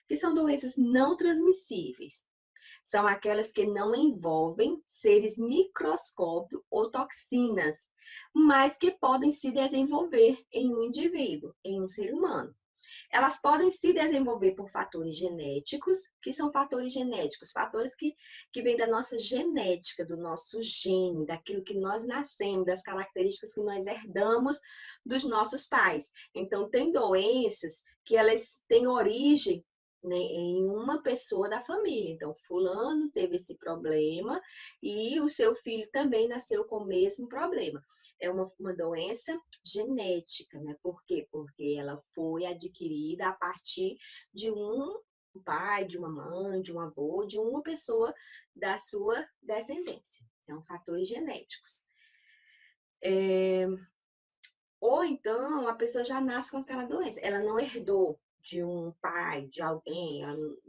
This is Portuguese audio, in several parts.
que são doenças não transmissíveis. São aquelas que não envolvem seres microscópicos ou toxinas, mas que podem se desenvolver em um indivíduo, em um ser humano. Elas podem se desenvolver por fatores genéticos, que são fatores genéticos, fatores que vêm da nossa genética, do nosso gene, daquilo que nós nascemos, das características que nós herdamos dos nossos pais. Então, tem doenças que elas têm origem, né, em uma pessoa da família. Então, fulano teve esse problema e o seu filho também nasceu com o mesmo problema. É uma doença genética, né? Por quê? Porque ela foi adquirida a partir de um pai, de uma mãe, de um avô, de uma pessoa da sua descendência. Então, fatores genéticos. Ou então, a pessoa já nasce com aquela doença. Ela não herdou de um pai, de alguém,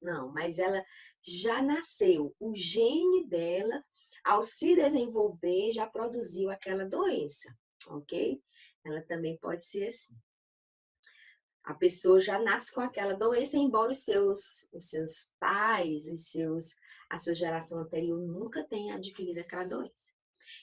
não, mas ela já nasceu. O gene dela, ao se desenvolver, já produziu aquela doença, ok? Ela também pode ser assim. A pessoa já nasce com aquela doença, embora os seus pais, a sua geração anterior nunca tenha adquirido aquela doença.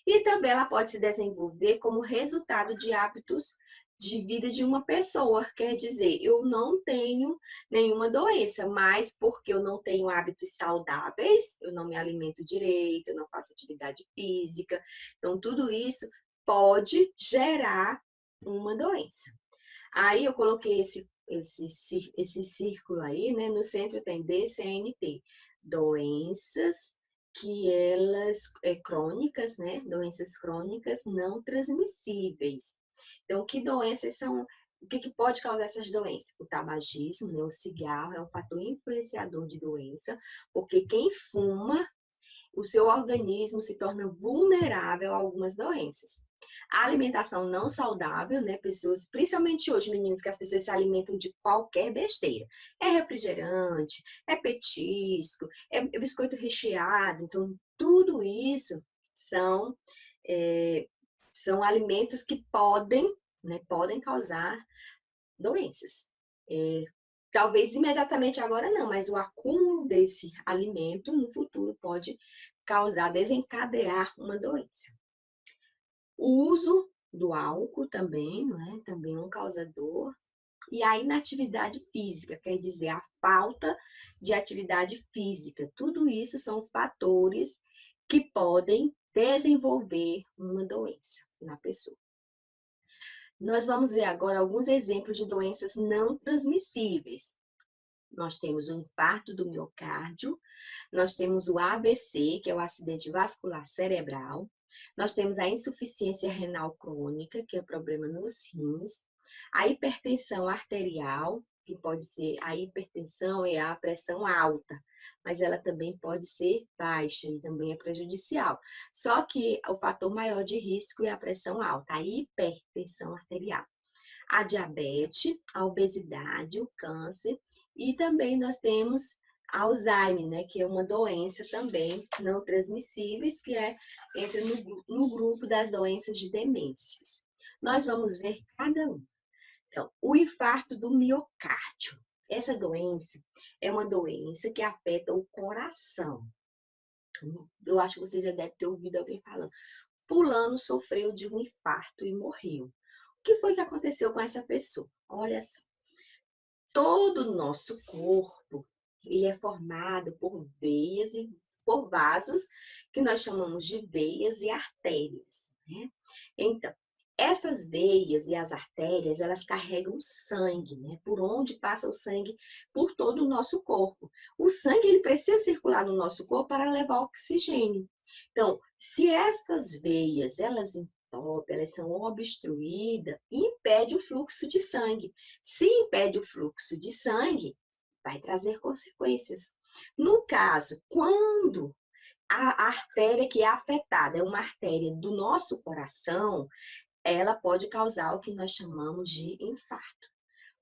E também ela pode se desenvolver como resultado de hábitos de vida de uma pessoa. Quer dizer, eu não tenho nenhuma doença, mas porque eu não tenho hábitos saudáveis, eu não me alimento direito, eu não faço atividade física. Então, tudo isso pode gerar uma doença. Aí eu coloquei esse círculo aí, né? No centro tem DCNT, doenças que elas crônicas, né? Doenças crônicas não transmissíveis. Então, que doenças são? O que pode causar essas doenças? O tabagismo, né? O cigarro é um fator influenciador de doença, porque quem fuma, o seu organismo se torna vulnerável a algumas doenças. A alimentação não saudável, né? Pessoas, principalmente hoje, meninos, que as pessoas se alimentam de qualquer besteira. É refrigerante, é petisco, é biscoito recheado. Então, tudo isso são, são alimentos que podem, né, podem causar doenças. Talvez imediatamente agora não, mas o acúmulo desse alimento no futuro pode causar, desencadear uma doença. O uso do álcool também, não é? Também é um causador. E a inatividade física, quer dizer, a falta de atividade física. Tudo isso são fatores que podem desenvolver uma doença na pessoa. Nós vamos ver agora alguns exemplos de doenças não transmissíveis. Nós temos o infarto do miocárdio, nós temos o AVC, que é o acidente vascular cerebral, nós temos a insuficiência renal crônica, que é problema nos rins, a hipertensão arterial, que pode ser a hipertensão é a pressão alta, mas ela também pode ser baixa e também é prejudicial. Só que o fator maior de risco é a pressão alta, a hipertensão arterial. A diabetes, a obesidade, o câncer e também nós temos Alzheimer, né, que é uma doença também não transmissíveis, que entra no grupo das doenças de demências. Nós vamos ver cada um. Então, o infarto do miocárdio. Essa doença é uma doença que afeta o coração. Eu acho que você já deve ter ouvido alguém falando. Fulano sofreu de um infarto e morreu. O que foi que aconteceu com essa pessoa? Olha só. Todo o nosso corpo, ele é formado por veias e por vasos, que nós chamamos de veias e artérias, né? Então, essas veias e as artérias, elas carregam sangue, né? Por onde passa o sangue por todo o nosso corpo. O sangue, ele precisa circular no nosso corpo para levar oxigênio. Então, se essas veias, elas entopem, elas são obstruídas, impede o fluxo de sangue. Se impede o fluxo de sangue, vai trazer consequências. No caso, quando a artéria que é afetada é uma artéria do nosso coração, ela pode causar o que nós chamamos de infarto.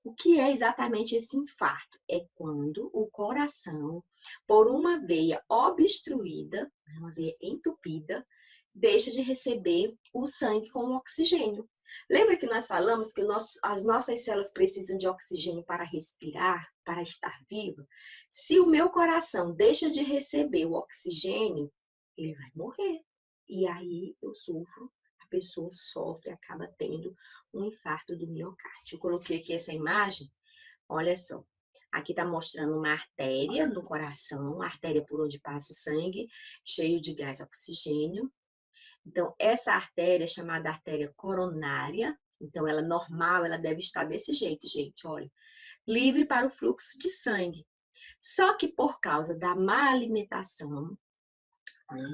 O que é exatamente esse infarto? É quando o coração, por uma veia obstruída, uma veia entupida, deixa de receber o sangue com o oxigênio. Lembra que nós falamos que as nossas células precisam de oxigênio para respirar, para estar viva? Se o meu coração deixa de receber o oxigênio, ele vai morrer. E aí eu sofro, a pessoa sofre, acaba tendo um infarto do miocárdio. Eu coloquei aqui essa imagem, olha só. Aqui está mostrando uma artéria no coração, a artéria por onde passa o sangue, cheio de gás oxigênio. Então, essa artéria é chamada artéria coronária. Então, ela é normal, ela deve estar desse jeito, gente, olha. Livre para o fluxo de sangue. Só que por causa da má alimentação,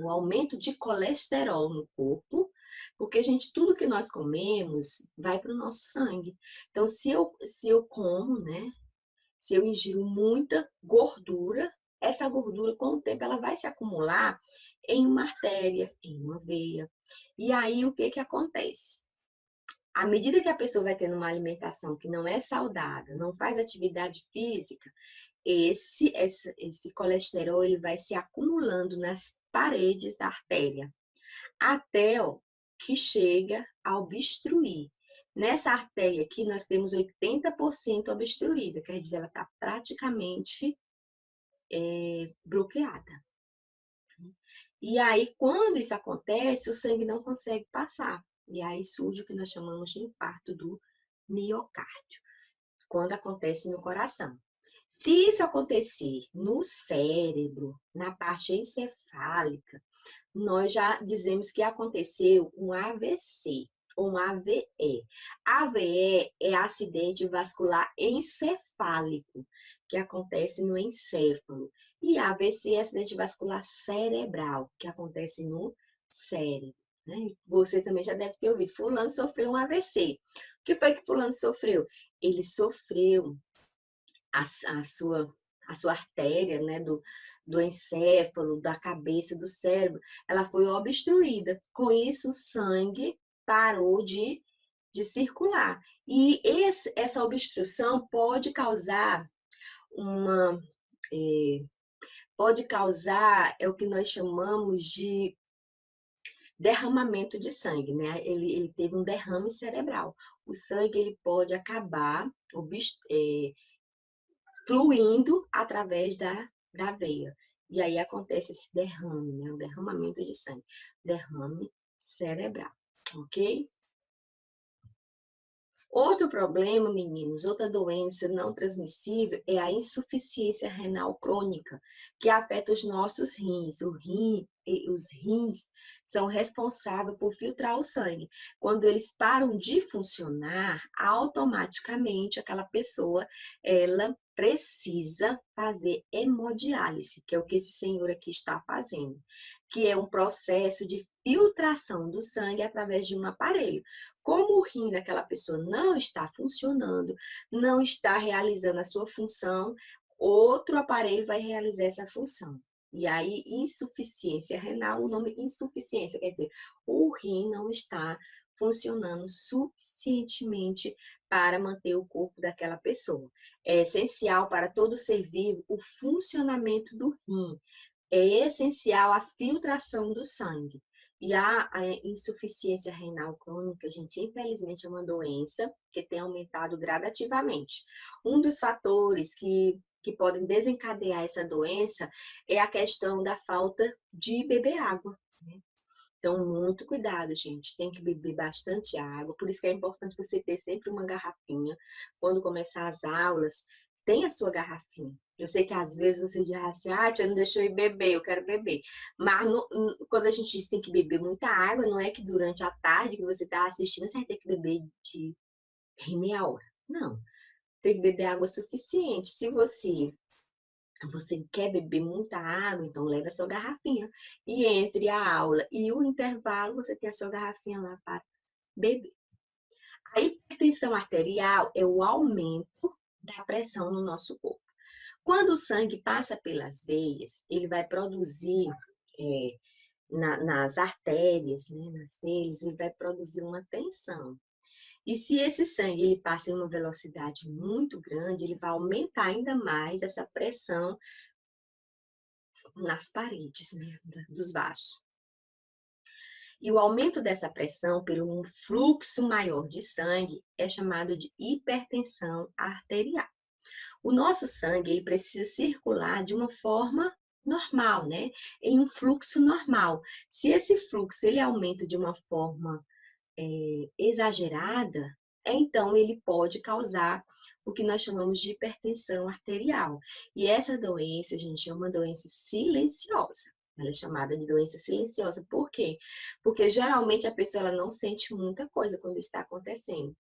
o aumento de colesterol no corpo, porque, gente, tudo que nós comemos vai para o nosso sangue. Então, se eu como, né? Se eu ingiro muita gordura, essa gordura, com o tempo, ela vai se acumular em uma artéria, em uma veia. E aí, o que que acontece? À medida que a pessoa vai tendo uma alimentação que não é saudável, não faz atividade física, esse colesterol ele vai se acumulando nas paredes da artéria, até que chega a obstruir. Nessa artéria aqui, nós temos 80% obstruída, quer dizer, ela está praticamente bloqueada. E aí, quando isso acontece, o sangue não consegue passar. E aí surge o que nós chamamos de infarto do miocárdio, quando acontece no coração. Se isso acontecer no cérebro, na parte encefálica, nós já dizemos que aconteceu um AVC ou um AVE. AVE é acidente vascular encefálico, que acontece no encéfalo. E AVC é acidente vascular cerebral, que acontece no cérebro. Né? Você também já deve ter ouvido, fulano sofreu um AVC. O que foi que fulano sofreu? Ele sofreu a sua artéria, né, do encéfalo, da cabeça, do cérebro, ela foi obstruída. Com isso, o sangue parou de circular. E essa obstrução pode causar uma... pode causar, é o que nós chamamos de derramamento de sangue, né? Ele teve um derrame cerebral. O sangue ele pode acabar fluindo através da veia. E aí acontece esse derrame, né? O derramamento de sangue. Derrame cerebral, ok? Outro problema, meninos, outra doença não transmissível é a insuficiência renal crônica, que afeta os nossos rins. Os rins são responsáveis por filtrar o sangue. Quando eles param de funcionar, automaticamente aquela pessoa, ela precisa fazer hemodiálise, que é o que esse senhor aqui está fazendo, que é um processo de filtração do sangue através de um aparelho. Como o rim daquela pessoa não está funcionando, não está realizando a sua função, outro aparelho vai realizar essa função. E aí, insuficiência renal, o nome insuficiência, quer dizer, o rim não está funcionando suficientemente para manter o corpo daquela pessoa. É essencial para todo ser vivo o funcionamento do rim. É essencial a filtração do sangue. E a insuficiência renal crônica, gente, infelizmente é uma doença que tem aumentado gradativamente. Um dos fatores que podem desencadear essa doença é a questão da falta de beber água, né? Então, muito cuidado, gente. Tem que beber bastante água. Por isso que é importante você ter sempre uma garrafinha. Quando começar as aulas, tenha a sua garrafinha. Eu sei que às vezes você diz assim, tia, não deixou eu ir beber, eu quero beber. Mas quando a gente diz que tem que beber muita água, não é que durante a tarde que você está assistindo, você vai ter que beber de meia hora. Não. Tem que beber água suficiente. Se você quer beber muita água, então leve a sua garrafinha. E entre a aula e o intervalo, você tem a sua garrafinha lá para beber. A hipertensão arterial é o aumento da pressão no nosso corpo. Quando o sangue passa pelas veias, ele vai produzir, nas artérias, né, nas veias, ele vai produzir uma tensão. E se esse sangue ele passa em uma velocidade muito grande, ele vai aumentar ainda mais essa pressão nas paredes, né, dos vasos. E o aumento dessa pressão pelo um fluxo maior de sangue é chamado de hipertensão arterial. O nosso sangue ele precisa circular de uma forma normal, né? Em um fluxo normal. Se esse fluxo ele aumenta de uma forma exagerada, então ele pode causar o que nós chamamos de hipertensão arterial. E essa doença, gente, é uma doença silenciosa. Ela é chamada de doença silenciosa. Por quê? Porque geralmente a pessoa ela não sente muita coisa quando está acontecendo.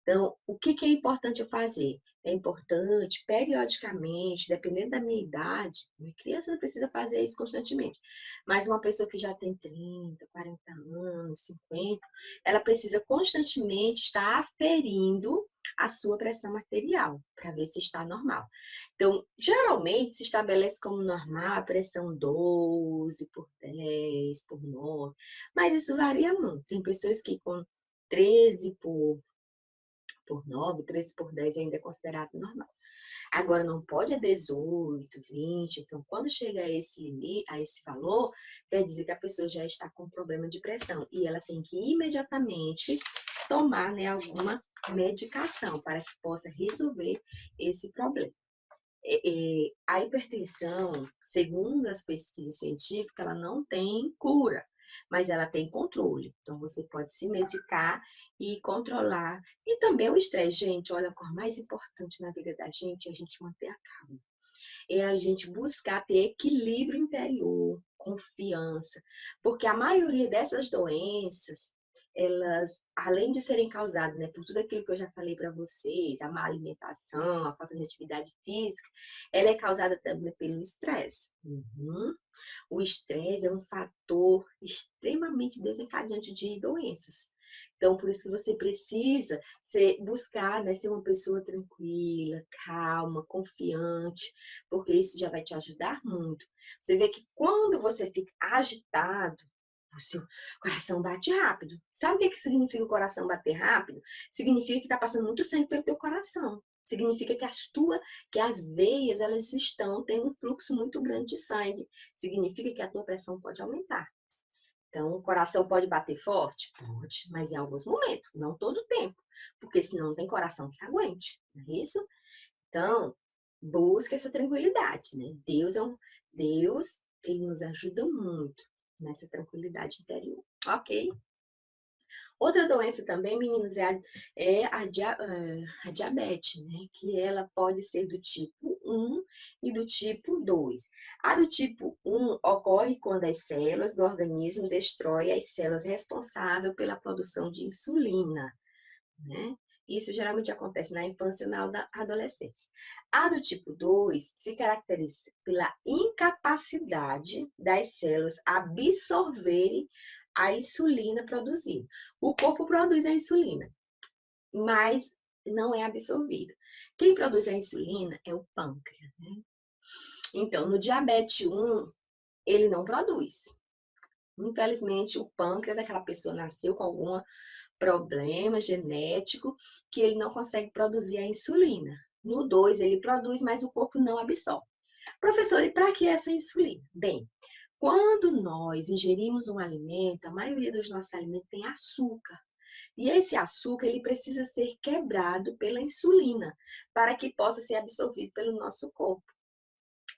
Então, o que é importante eu fazer? É importante, periodicamente, dependendo da minha idade, minha criança não precisa fazer isso constantemente, mas uma pessoa que já tem 30, 40 anos, 50, ela precisa constantemente estar aferindo a sua pressão arterial, para ver se está normal. Então, geralmente se estabelece como normal a pressão 12 por 10, por 9, mas isso varia muito. Tem pessoas que com 13 por 9, 13 por 10 ainda é considerado normal. Agora, não pode é 18, 20. Então, quando chega a esse limite, a esse valor, quer dizer que a pessoa já está com problema de pressão. E ela tem que imediatamente tomar, né, alguma medicação para que possa resolver esse problema. A hipertensão, segundo as pesquisas científicas, ela não tem cura, mas ela tem controle. Então, você pode se medicar e controlar. E também o estresse, gente, olha, a coisa mais importante na vida da gente é a gente manter a calma. É a gente buscar ter equilíbrio interior, confiança, porque a maioria dessas doenças, elas, além de serem causadas, né, por tudo aquilo que eu já falei para vocês, a má alimentação, a falta de atividade física, ela é causada também pelo estresse. O estresse é um fator extremamente desencadeante de doenças. Então, por isso que você precisa buscar, né, ser uma pessoa tranquila, calma, confiante, porque isso já vai te ajudar muito. Você vê que quando você fica agitado, o seu coração bate rápido. Sabe o que significa o coração bater rápido? Significa que está passando muito sangue pelo teu coração. Significa que as veias elas estão tendo um fluxo muito grande de sangue. Significa que a tua pressão pode aumentar. Então, o coração pode bater forte? Pode, mas em alguns momentos, não todo o tempo, porque senão não tem coração que aguente, não é isso? Então, busca essa tranquilidade, né? Deus, ele nos ajuda muito nessa tranquilidade interior, ok? Outra doença também, meninos, a diabetes, né? Que ela pode ser do tipo 1 e do tipo 2. A do tipo 1 ocorre quando as células do organismo destroem as células responsáveis pela produção de insulina, né? Isso geralmente acontece na infância e na adolescência. A do tipo 2 se caracteriza pela incapacidade das células absorverem a insulina produzida. O corpo produz a insulina, mas não é absorvida. Quem produz a insulina é o pâncreas, né? Então, no diabetes 1, ele não produz. Infelizmente, o pâncreas daquela pessoa nasceu com algum problema genético que ele não consegue produzir a insulina. No 2, ele produz, mas o corpo não absorve. Professor, e para que essa insulina? Bem, quando nós ingerimos um alimento, a maioria dos nossos alimentos tem açúcar. E esse açúcar ele precisa ser quebrado pela insulina para que possa ser absorvido pelo nosso corpo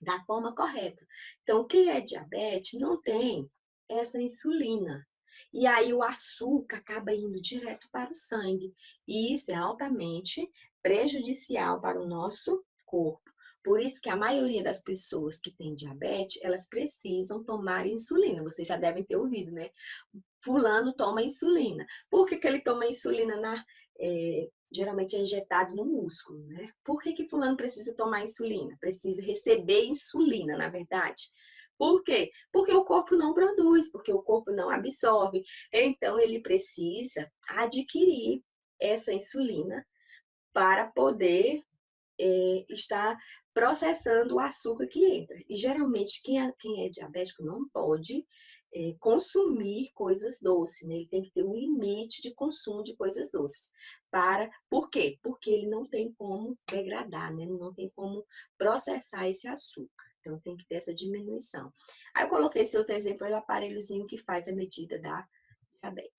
da forma correta. Então, quem é diabetes não tem essa insulina. E aí o açúcar acaba indo direto para o sangue. E isso é altamente prejudicial para o nosso corpo. Por isso que a maioria das pessoas que têm diabetes, elas precisam tomar insulina. Vocês já devem ter ouvido, né? Fulano toma insulina. Por que ele toma insulina geralmente é injetado no músculo, né? Por que fulano precisa tomar insulina? Precisa receber insulina, na verdade. Por quê? Porque o corpo não produz, porque o corpo não absorve. Então, ele precisa adquirir essa insulina para poder estar processando o açúcar que entra. E, geralmente, quem é diabético não pode consumir coisas doces, né? Ele tem que ter um limite de consumo de coisas doces. Por quê? Porque ele não tem como degradar, né? Ele não tem como processar esse açúcar. Então, tem que ter essa diminuição. Aí eu coloquei esse outro exemplo, é o aparelhozinho que faz a medida da diabetes.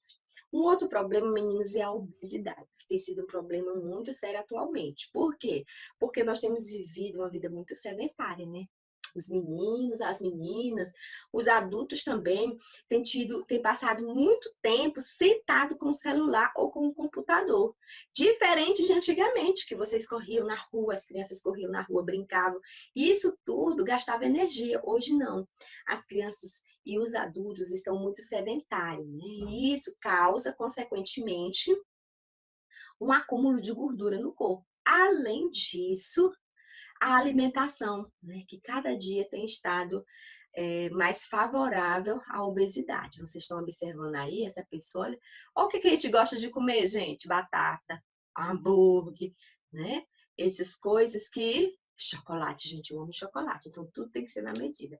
Um outro problema, meninos, é a obesidade, que tem sido um problema muito sério atualmente. Por quê? Porque nós temos vivido uma vida muito sedentária, né? Os meninos, as meninas, os adultos também têm passado muito tempo sentado com o celular ou com o computador. Diferente de antigamente, que vocês corriam na rua, as crianças corriam na rua, brincavam. Isso tudo gastava energia. Hoje não. As crianças e os adultos estão muito sedentários, né? E isso causa, consequentemente, um acúmulo de gordura no corpo. Além disso, a alimentação, né, que cada dia tem estado mais favorável à obesidade. Vocês estão observando aí essa pessoa? Olha o que a gente gosta de comer, gente: batata, hambúrguer, né? Essas coisas que... Chocolate, gente, eu amo chocolate, então tudo tem que ser na medida.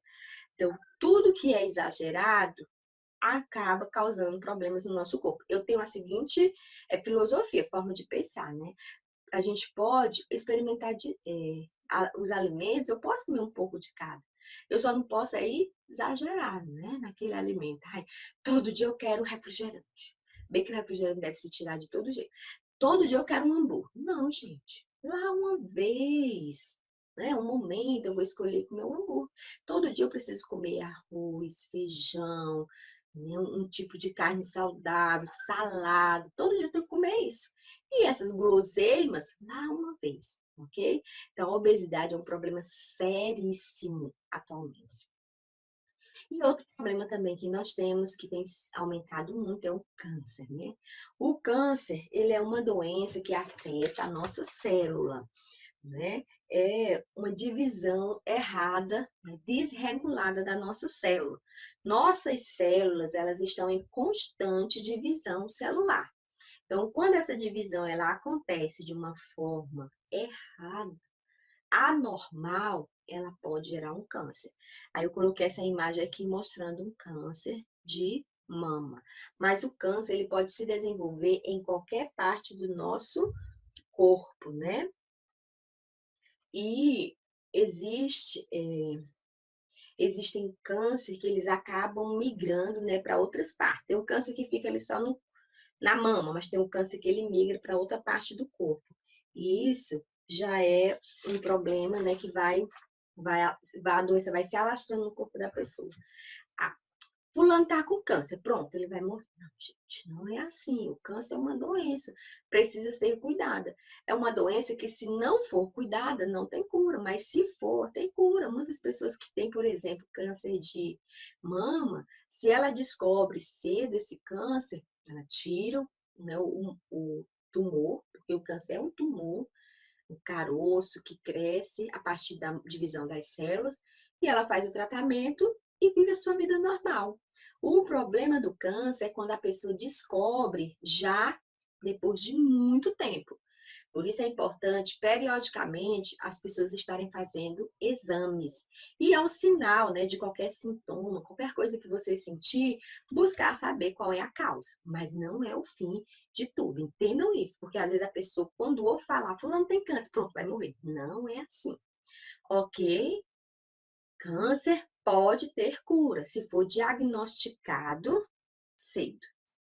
Então, tudo que é exagerado acaba causando problemas no nosso corpo. Eu tenho a seguinte filosofia, forma de pensar, né? A gente pode experimentar os alimentos, eu posso comer um pouco de cada. Eu só não posso aí exagerar, né, naquele alimento. Ai, todo dia eu quero um refrigerante. Bem que o refrigerante deve se tirar de todo jeito. Todo dia eu quero um hambúrguer. Não, gente. Lá uma vez, né, um momento eu vou escolher comer um hambúrguer. Todo dia eu preciso comer arroz, feijão, né, um tipo de carne saudável, salada. Todo dia eu tenho que comer isso. E essas guloseimas, lá uma vez, ok? Então, a obesidade é um problema seríssimo atualmente. E outro problema também que nós temos, que tem aumentado muito, é o câncer, né? O câncer, ele é uma doença que afeta a nossa célula, né? É uma divisão errada, né, desregulada da nossa célula. Nossas células, elas estão em constante divisão celular. Então, quando essa divisão ela acontece de uma forma errada, anormal, ela pode gerar um câncer. Aí eu coloquei essa imagem aqui mostrando um câncer de mama. Mas o câncer ele pode se desenvolver em qualquer parte do nosso corpo, né? E existem câncer que eles acabam migrando, né, para outras partes. Tem um câncer que fica ali só na mama, mas tem um câncer que ele migra para outra parte do corpo. E isso já é um problema, né, que a doença vai se alastrando no corpo da pessoa. Ah, fulano tá com câncer, pronto, ele vai morrer. Não, gente, não é assim. O câncer é uma doença, precisa ser cuidada. É uma doença que, se não for cuidada, não tem cura, mas se for, tem cura. Muitas pessoas que têm, por exemplo, câncer de mama, se ela descobre cedo esse câncer, ela tira, né, o tumor, porque o câncer é um tumor, um caroço que cresce a partir da divisão das células, e ela faz o tratamento e vive a sua vida normal. O problema do câncer é quando a pessoa descobre já depois de muito tempo. Por isso é importante, periodicamente, as pessoas estarem fazendo exames. E é um sinal, né, de qualquer sintoma, qualquer coisa que você sentir, buscar saber qual é a causa. Mas não é o fim de tudo. Entendam isso, porque às vezes a pessoa, quando ou falar, fulano tem câncer, pronto, vai morrer. Não é assim. Ok? Câncer pode ter cura, se for diagnosticado cedo.